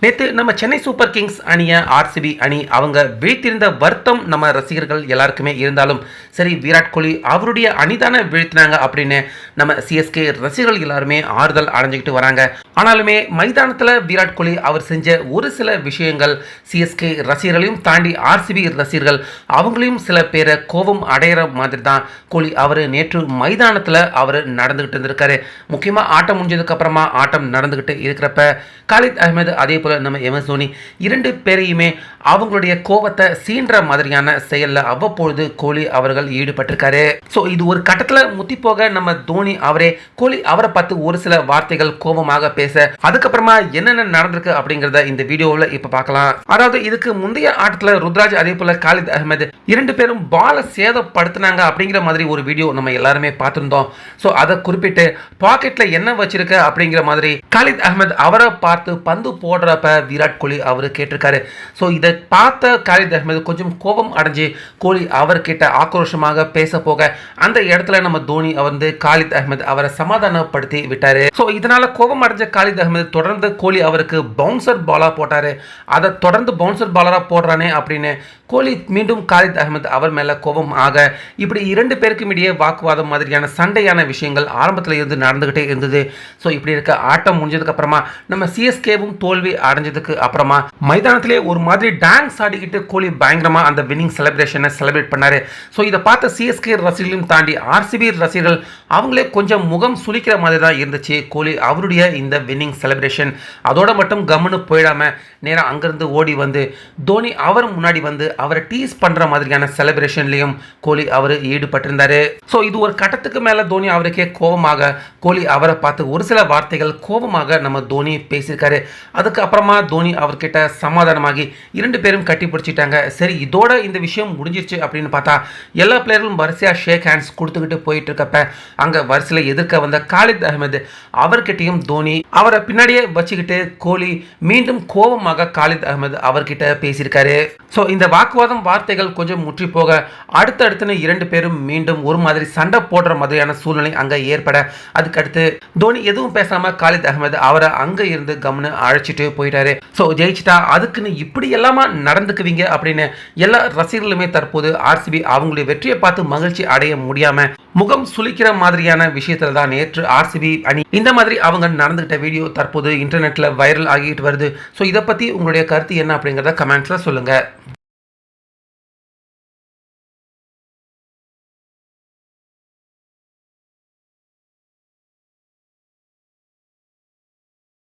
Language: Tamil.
நேற்று நம்ம சென்னை சூப்பர் கிங்ஸ் அணியை ஆர்சிபி அணி அவங்க வீழ்த்திருந்த வருத்தம் நம்ம ரசிகர்கள் எல்லாருக்குமே இருந்தாலும் சரி, விராட் கோலி அவருடைய அணிதான வீழ்த்தினாங்க அப்படின்னு நம்ம சிஎஸ்கே ரசிகர்கள் எல்லாருமே ஆறுதல் அடைஞ்சிக்கிட்டு வராங்க. ஆனாலுமே மைதானத்தில் விராட் கோலி அவர் செஞ்ச ஒரு சில விஷயங்கள் சிஎஸ்கே ரசிகர்களையும் தாண்டி ஆர்சிபி ரசிகர்கள் அவங்களையும் சில பேரை கோபம் அடையிற மாதிரி தான் கோலி அவர் நேற்று மைதானத்தில் அவர் நடந்துகிட்டு இருந்திருக்காரு. முக்கியமாக ஆட்டம் முடிஞ்சதுக்கு அப்புறமா ஆட்டம் நடந்துகிட்டு இருக்கிறப்ப காலித் அஹ்மத் அதே போல நம்ம எம்எஸ் தோனி இரண்டு பேரையுமே அவங்களுடைய கோபத்தை சீன்ற மாதிரியான செயல்ல அவ்வப்பொழுது கோலி அவர்கள் ஈடுபட்டிருக்காரு. ஸோ இது ஒரு கட்டத்தில் முத்தி போக நம்ம தோனி அவரே கோலி அவரை பார்த்து ஒரு சில வார்த்தைகள் கோபமாக பேச அதுக்கப்புறமா என்னென்ன நடந்திருக்கு அப்படிங்கிறத இந்த வீடியோவில் இப்ப பார்க்கலாம். அதாவது இதுக்கு முந்தைய ஆட்டத்தில் ருத்ராஜ் அதே போல காலித் அஹ்மத் இரண்டு பேரும் பாலை சேதப்படுத்தினாங்க அப்படிங்கிற மாதிரி ஒரு வீடியோ நம்ம எல்லாருமே பார்த்திருந்தோம். ஸோ அதை குறிப்பிட்டு பாக்கெட்ல என்ன வச்சிருக்க அப்படிங்கிற மாதிரி காலித் அஹ்மத் அவரை பார்த்து பந்து போடுறப்ப விராட் கோலி அவர் கேட்டிருக்காரு. ஸோ இதை பார்த்த காலித் அஹ்மத் கொஞ்சம் கோபம் அடைஞ்சு கோலி அவர்கிட்ட ஆக்ரோஷமாக பேச போக அந்த இடத்துல நம்ம தோனி வந்து காலித் அஹ்மத் அவரை சமாதானப்படுத்தி விட்டாரு. ஸோ இதனால கோபம் அடைஞ்ச காலித் அஹ்மத் தொடர்ந்து கோலி அவருக்கு பவுன்சர் பாலா போட்டாரு. அதை தொடர்ந்து பவுன்சர் பாலரா போடுறானே அப்படின்னு கோலி மீண்டும் காலித் அஹ்மத் அவர் மேல கோபம் ஆக இப்படி இரண்டு பேருக்கும் இடையே வாக்குவாதம் மாதிரியான சண்டையான விஷயங்கள் ஆரம்பத்தில் இருந்து நடந்துகிட்டே இருந்தது. ஸோ இப்படி இருக்க ஆட்டம் முடிஞ்சதுக்கு அப்புறமா நம்ம சிஎஸ்கேவும் தோல்வி அடைஞ்சதுக்கு அப்புறமா மைதானத்திலே ஒரு மாதிரி டான்ஸ் ஆடிக்கிட்டு கோலி பயங்கரமா அந்த வின்னிங் செலிப்ரேஷனை செலிப்ரேட் பண்ணாரு. ஸோ இதை பார்த்த சிஎஸ்கே ரசிகர்களையும் தாண்டி ஆர்சிபி ரசிகர்கள் அவங்களே கொஞ்சம் முகம் சுளிக்கிற மாதிரி தான் இருந்துச்சு கோலி அவருடைய இந்த வின்னிங் செலிப்ரேஷன். அதோட மட்டும் கம்முன்னு போயிடாம நேரம் அங்கிருந்து ஓடி வந்து தோனி அவர் முன்னாடி வந்து அவரை டீஸ் பண்ற மாதிரியான செலிப்ரேஷன்லையும் கோலி அவர் ஈடுபட்டிருந்தாரு. ஸோ இது ஒரு கட்டத்துக்கு மேல தோனி அவருக்கே கோபமாக கோலி அவரை பார்த்து ஒரு சில வார்த்தைகள் கோபமாக நம்ம தோனி பேசியிருக்காரு. அதுக்கு அப்புறமா தோனி அவர்கிட்ட சமாதானமாகி இரண்டு பேரும் கட்டி பிடிச்சிட்டாங்க. சரி, இதோட இந்த விஷயம் முடிஞ்சிருச்சு அப்படின்னு பார்த்தா எல்லா பிளேயர்களும் வரிசையா ஷேக் ஹேண்ட்ஸ் கொடுத்துக்கிட்டு போயிட்டு இருக்கப்ப அங்க வரிசையில் எதிர்க்க வந்த காலித் அஹ்மத் அவர்கிட்டையும் தோனி அவரை பின்னாடியே வச்சுக்கிட்டு கோலி மீண்டும் கோபமாக காலித் அஹ்மத் அவர்கிட்ட பேசியிருக்காரு. ஸோ இந்த வாக்குவாதம் வார்த்தைகள் கொஞ்சம் முற்றி போக அடுத்தடுத்து இரண்டு பேரும் மீண்டும் ஒரு மாதிரி சண்டை போடுற மாதிரியான சூழ்நிலை அங்க ஏற்பட அதுக்கடுத்து தோனி எதுவும் பேசாம காலித் அஹ்மத் அவரை அங்க இருந்து கம்னு அழைச்சிட்டு போயிட்டாரு. ஸோ ஜெயிச்சிட்டா அதுக்குன்னு இப்படி எல்லாமா நடந்துக்குவீங்க அப்படின்னு எல்லா ரசிகர்களுமே தற்போது ஆர்சிபி அவங்களுடைய வெற்றியை பார்த்து மகிழ்ச்சி அடைய முடியாம முகம் சுளிக்கிற மாதிரியான விஷயத்துல தான் நேற்று ஆர்சிபி அணி இந்த மாதிரி அவங்க நடந்துகிட்ட வீடியோ தற்போது இன்டர்நெட்ல வைரல் ஆகிட்டு வருது. ஸோ இதை பத்தி உங்களுடைய கருத்து என்ன அப்படிங்கிறத கமெண்ட்ஸ்ல சொல்லுங்க.